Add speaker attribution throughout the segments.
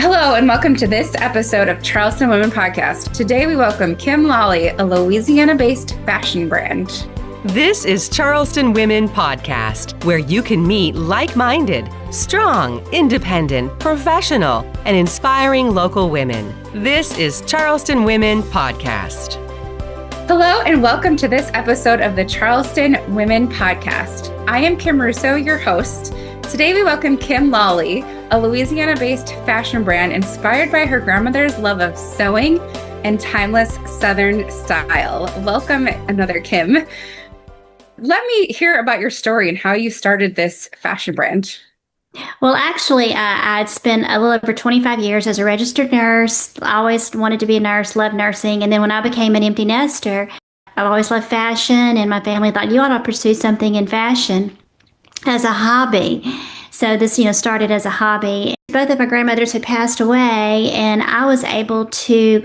Speaker 1: Hello, and welcome to this episode of Charleston Women Podcast. Today, we welcome Kim Lolley, a Louisiana-based fashion brand.
Speaker 2: This is Charleston Women Podcast, where you can meet like-minded, strong, independent, professional, and inspiring local women. This is Charleston Women Podcast.
Speaker 1: Hello, and welcome to this episode of the Charleston Women Podcast. I am Kim Russo, your host. Today, we welcome Kim Lolley, a Louisiana-based fashion brand inspired by her grandmother's love of sewing and timeless Southern style. Welcome, another Kim. Let me hear about your story and how you started this fashion brand.
Speaker 3: Well, actually, I'd spent a little over 25 years as a registered nurse. I always wanted to be a nurse, loved nursing. And then when I became an empty nester, I've always loved fashion, and my family thought, you ought to pursue something in fashion as a hobby. So this, started as a hobby. Both of my grandmothers had passed away, and I was able to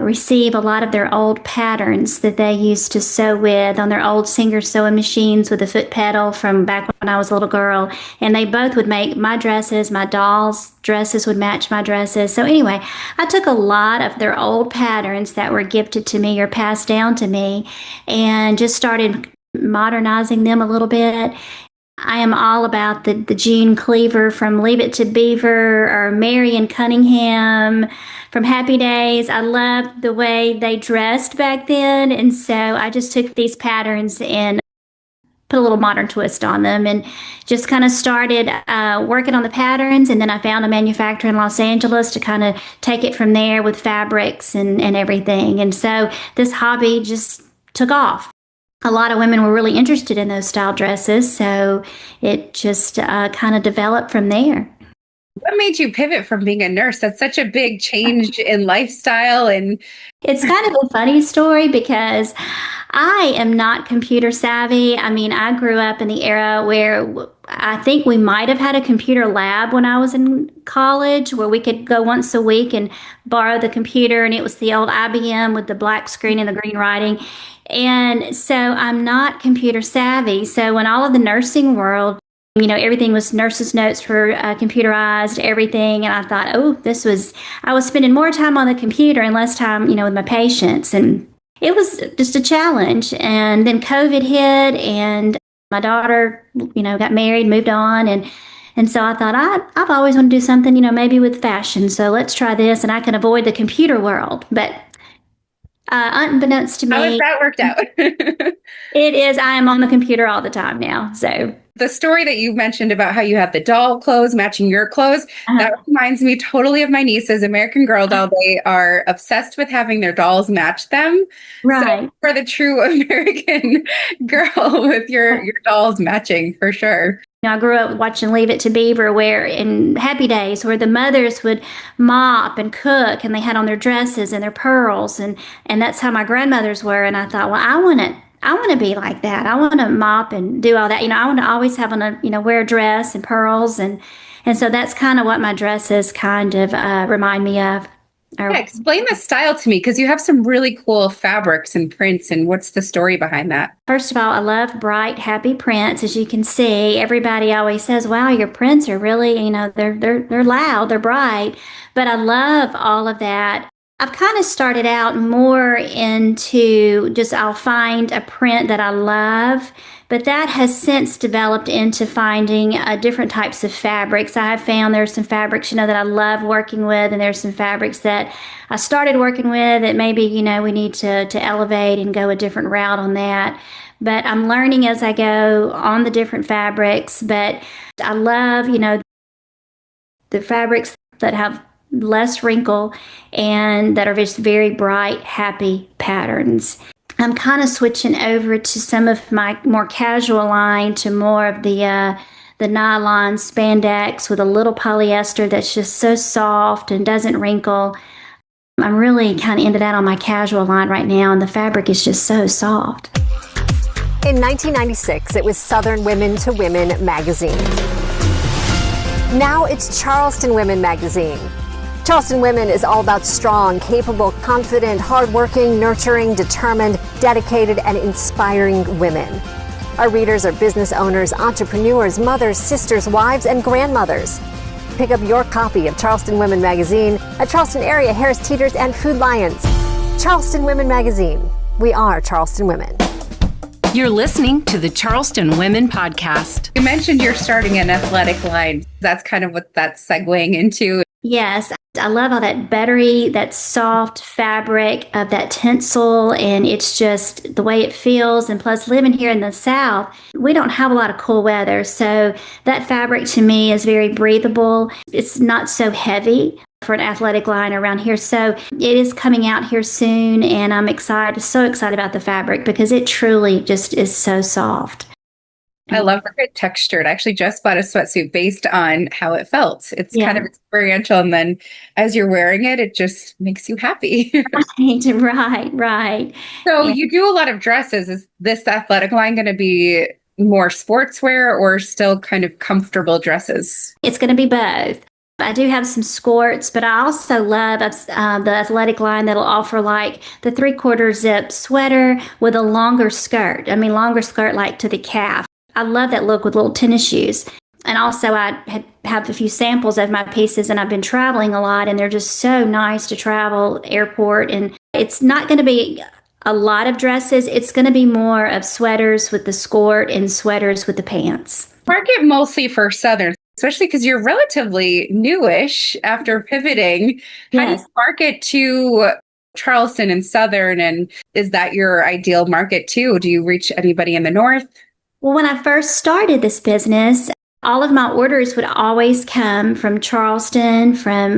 Speaker 3: receive a lot of their old patterns that they used to sew with on their old Singer sewing machines with a foot pedal from back when I was a little girl. And they both would make my dresses, my dolls' dresses would match my dresses. So anyway, I took a lot of their old patterns that were gifted to me or passed down to me and just started modernizing them a little bit. I am all about the June Cleaver from Leave It to Beaver or Marion Cunningham from Happy Days. I loved the way they dressed back then. And so I just took these patterns and put a little modern twist on them and just kind of started working on the patterns. And then I found a manufacturer in Los Angeles to kind of take it from there with fabrics and everything. And so this hobby just took off. A lot of women were really interested in those style dresses, so it just kind of developed from there.
Speaker 1: What made you pivot from being a nurse? That's such a big change in lifestyle. And
Speaker 3: it's kind of a funny story because I am not computer savvy. I mean, I grew up in the era where I think we might have had a computer lab when I was in college where we could go once a week and borrow the computer, and it was the old IBM with the black screen and the green writing. And so I'm not computer savvy. So when all of the nursing world, everything was nurses' notes for computerized, everything. And I thought, I was spending more time on the computer and less time, with my patients. And it was just a challenge. And then COVID hit and my daughter, got married, moved on. And so I thought, I've always wanted to do something, maybe with fashion. So let's try this. And I can avoid the computer world. But unbeknownst to me,
Speaker 1: how has that worked out?
Speaker 3: It is. I am on the computer all the time now. So
Speaker 1: the story that you mentioned about how you have the doll clothes matching your clothes, that reminds me totally of my nieces, American Girl doll. They are obsessed with having their dolls match them.
Speaker 3: Right.
Speaker 1: So for the true American girl with your dolls matching, for sure.
Speaker 3: I grew up watching Leave It to Beaver, where in Happy Days, where the mothers would mop and cook, and they had on their dresses and their pearls, and that's how my grandmothers were. And I thought, well, I want to be like that. I want to mop and do all that. I want to always have on wear a dress and pearls, and so that's kind of what my dresses kind of remind me of.
Speaker 1: Yeah, explain the style to me, because you have some really cool fabrics and prints, and what's the story behind that?
Speaker 3: First of all, I love bright, happy prints. As you can see, everybody always says, wow, your prints are really, they're loud, they're bright. But I love all of that. I've kind of started out more into just, I'll find a print that I love, but that has since developed into finding different types of fabrics. I have found there's some fabrics, that I love working with, and there's some fabrics that I started working with that maybe, we need to elevate and go a different route on that. But I'm learning as I go on the different fabrics, but I love, the fabrics that have less wrinkle and that are just very bright, happy patterns. I'm kind of switching over to some of my more casual line to more of the nylon spandex with a little polyester that's just so soft and doesn't wrinkle. I'm really kind of into that on my casual line right now, and the fabric is just so soft.
Speaker 4: In 1996, it was Southern Women to Women magazine. Now it's Charleston Women magazine. Charleston Women is all about strong, capable, confident, hardworking, nurturing, determined, dedicated, and inspiring women. Our readers are business owners, entrepreneurs, mothers, sisters, wives, and grandmothers. pick up your copy of Charleston Women Magazine at Charleston area Harris Teeters and Food Lions. Charleston Women Magazine. We are Charleston women.
Speaker 5: You're listening to the Charleston Women Podcast.
Speaker 1: You mentioned you're starting an athletic line. That's kind of what that's segueing into.
Speaker 3: Yes, I love all that buttery, that soft fabric of that tinsel, and it's just the way it feels. And plus, living here in the South, we don't have a lot of cool weather, so that fabric to me is very breathable. It's not so heavy for an athletic line around here, so it is coming out here soon, and I'm so excited about the fabric because it truly just is so soft.
Speaker 1: I love the good texture. I actually just bought a sweatsuit based on how it felt. It's kind of experiential. And then as you're wearing it, it just makes you happy.
Speaker 3: Right.
Speaker 1: So you do a lot of dresses. Is this athletic line going to be more sportswear or still kind of comfortable dresses?
Speaker 3: It's going to be both. I do have some skirts, but I also love the athletic line that'll offer like the 3/4 zip sweater with a longer skirt. Longer skirt like to the calf. I love that look with little tennis shoes. And also I have a few samples of my pieces, and I've been traveling a lot, and they're just so nice to travel airport. And it's not going to be a lot of dresses. It's going to be more of sweaters with the skirt and sweaters with the pants.
Speaker 1: Market mostly for Southern, especially because you're relatively newish after pivoting. How do you market to Charleston and Southern? And is that your ideal market too? Do you reach anybody in the North?
Speaker 3: Well, when I first started this business, all of my orders would always come from Charleston, from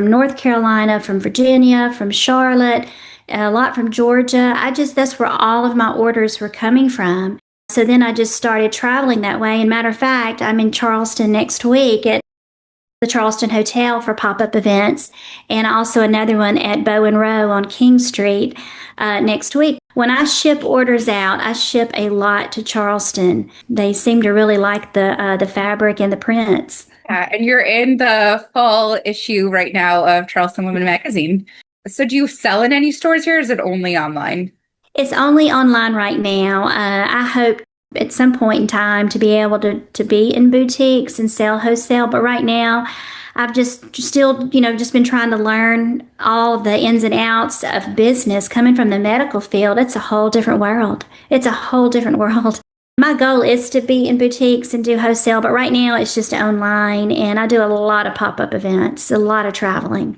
Speaker 3: North Carolina, from Virginia, from Charlotte, a lot from Georgia. That's where all of my orders were coming from. So then I just started traveling that way. And matter of fact, I'm in Charleston next week at the Charleston Hotel for pop-up events, and also another one at Beau and Row on King Street next week. When I ship orders out, I ship a lot to Charleston. They seem to really like the fabric and the prints.
Speaker 1: Yeah, and you're in the fall issue right now of Charleston Women Magazine. So do you sell in any stores here, or is it only online?
Speaker 3: It's only online right now. I hope at some point in time to be able to be in boutiques and sell wholesale. But right now, I've just been trying to learn all of the ins and outs of business coming from the medical field. It's a whole different world. My goal is to be in boutiques and do wholesale, but right now it's just online, and I do a lot of pop-up events, a lot of traveling.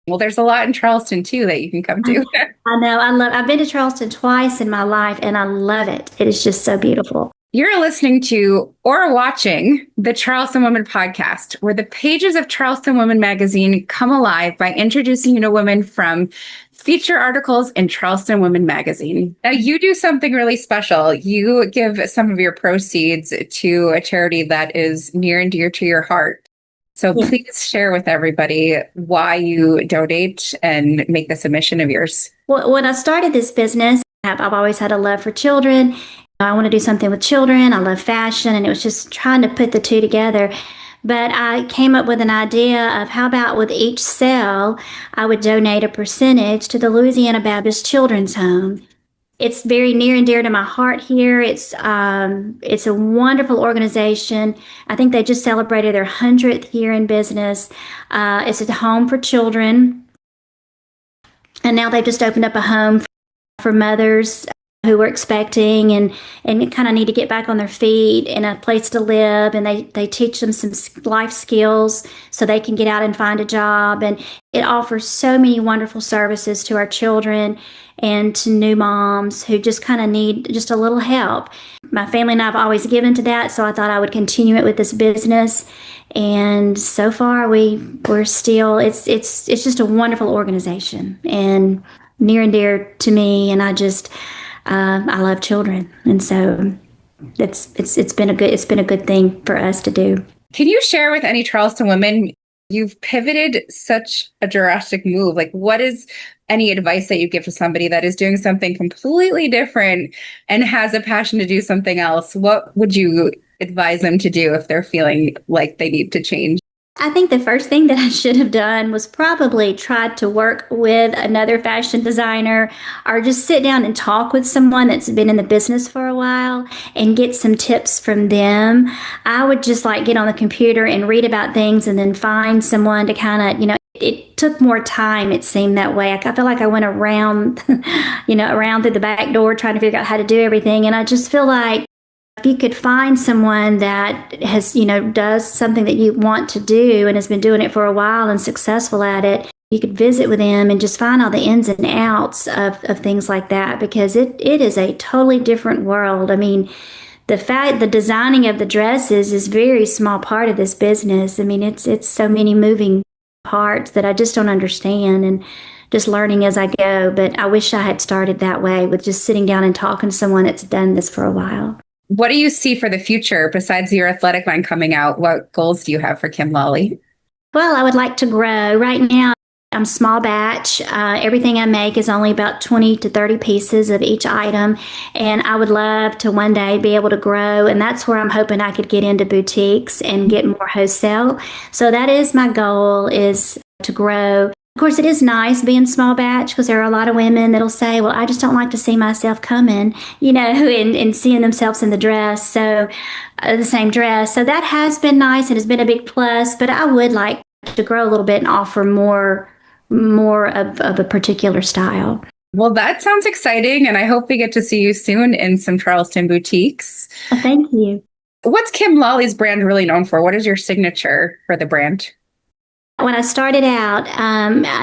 Speaker 1: Well, there's a lot in Charleston, too, that you can come to.
Speaker 3: I know. I've been to Charleston twice in my life, and I love it. It is just so beautiful.
Speaker 1: You're listening to or watching the Charleston Women Podcast, where the pages of Charleston Women Magazine come alive by introducing you to women from feature articles in Charleston Women Magazine. Now, you do something really special. You give some of your proceeds to a charity that is near and dear to your heart. So please share with everybody why you donate and make this a mission of yours.
Speaker 3: Well, when I started this business, I've always had a love for children. I want to do something with children. I love fashion, and it was just trying to put the two together. But I came up with an idea of how about with each sale, I would donate a percentage to the Louisiana Baptist Children's Home. It's very near and dear to my heart here. It's a wonderful organization. I think they just celebrated their 100th year in business. It's a home for children. And now they've just opened up a home for mothers who were expecting and kind of need to get back on their feet and a place to live. And they teach them some life skills so they can get out and find a job. And it offers so many wonderful services to our children and to new moms who just kind of need just a little help. My family and I have always given to that, so I thought I would continue it with this business. And so far, we're still, it's just a wonderful organization and near and dear to me. And I love children, and so it's been a good thing for us to do.
Speaker 1: Can you share with any Charleston women? You've pivoted such a drastic move. Like, what is any advice that you give to somebody that is doing something completely different and has a passion to do something else? What would you advise them to do if they're feeling like they need to change?
Speaker 3: I think the first thing that I should have done was probably tried to work with another fashion designer or just sit down and talk with someone that's been in the business for a while and get some tips from them. I would just like get on the computer and read about things and then find someone to kind of, it took more time, it seemed that way. I feel like I went around, around through the back door trying to figure out how to do everything. And I just feel like if you could find someone that has, does something that you want to do and has been doing it for a while and successful at it, you could visit with them and just find all the ins and outs of things like that, because it is a totally different world. I mean, the designing of the dresses is a very small part of this business. I mean, it's so many moving parts that I just don't understand, and just learning as I go. But I wish I had started that way, with just sitting down and talking to someone that's done this for a while.
Speaker 1: What do you see for the future besides your athletic line coming out? What goals do you have for Kim Lolley?
Speaker 3: Well, I would like to grow. Right now, I'm small batch. Everything I make is only about 20 to 30 pieces of each item. And I would love to one day be able to grow. And that's where I'm hoping I could get into boutiques and get more wholesale. So that is my goal, is to grow. Of course, it is nice being small batch, because there are a lot of women that'll say, well, I just don't like to see myself coming, and seeing themselves in the dress. So the same dress. So that has been nice. It has been a big plus, but I would like to grow a little bit and offer more of a particular style.
Speaker 1: Well, that sounds exciting. And I hope we get to see you soon in some Charleston boutiques.
Speaker 3: Oh, thank you.
Speaker 1: What's Kim Lolley's brand really known for? What is your signature for the brand?
Speaker 3: When I started out,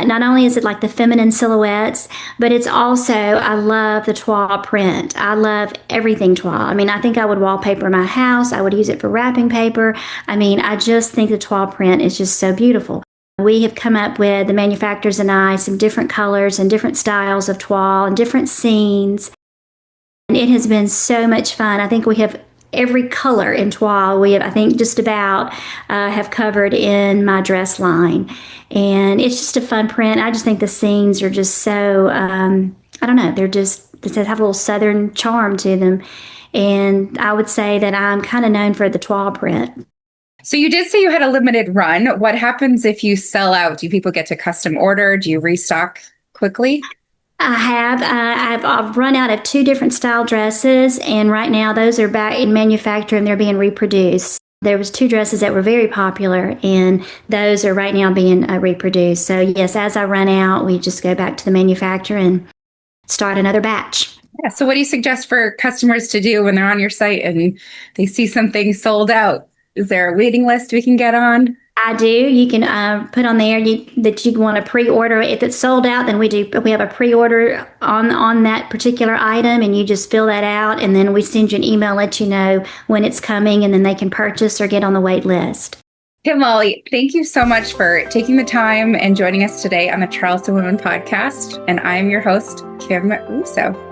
Speaker 3: not only is it like the feminine silhouettes, but it's also, I love the toile print. I love everything toile. I mean, I think I would wallpaper my house. I would use it for wrapping paper. I mean, I just think the toile print is just so beautiful. We have come up with, the manufacturers and I, some different colors and different styles of toile and different scenes. And it has been so much fun. I think we have every color in toile. We have, I think, just about have covered in my dress line. And it's just a fun print. I just think the scenes are just so, I don't know, they have a little Southern charm to them. And I would say that I'm kind of known for the toile print.
Speaker 1: So you did say you had a limited run. What happens if you sell out? Do people get to custom order? Do you restock quickly?
Speaker 3: I have. I've run out of 2 different style dresses, and right now those are back in manufacture and they're being reproduced. There was 2 dresses that were very popular, and those are right now being reproduced. So yes, as I run out, we just go back to the manufacturer and start another batch.
Speaker 1: Yeah. So what do you suggest for customers to do when they're on your site and they see something sold out? Is there a waiting list we can get on?
Speaker 3: I do. You can put on there that you want to pre-order. If it's sold out, then we have a pre-order on that particular item, and you just fill that out, and then we send you an email, let you know when it's coming, and then they can purchase or get on the wait list.
Speaker 1: Kim Lolley, thank you so much for taking the time and joining us today on the Charleston Women Podcast. And I'm your host, Kim Russo.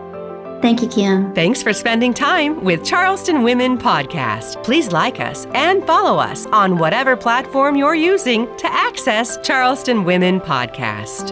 Speaker 3: Thank you, Kim.
Speaker 2: Thanks for spending time with Charleston Women Podcast. Please like us and follow us on whatever platform you're using to access Charleston Women Podcast.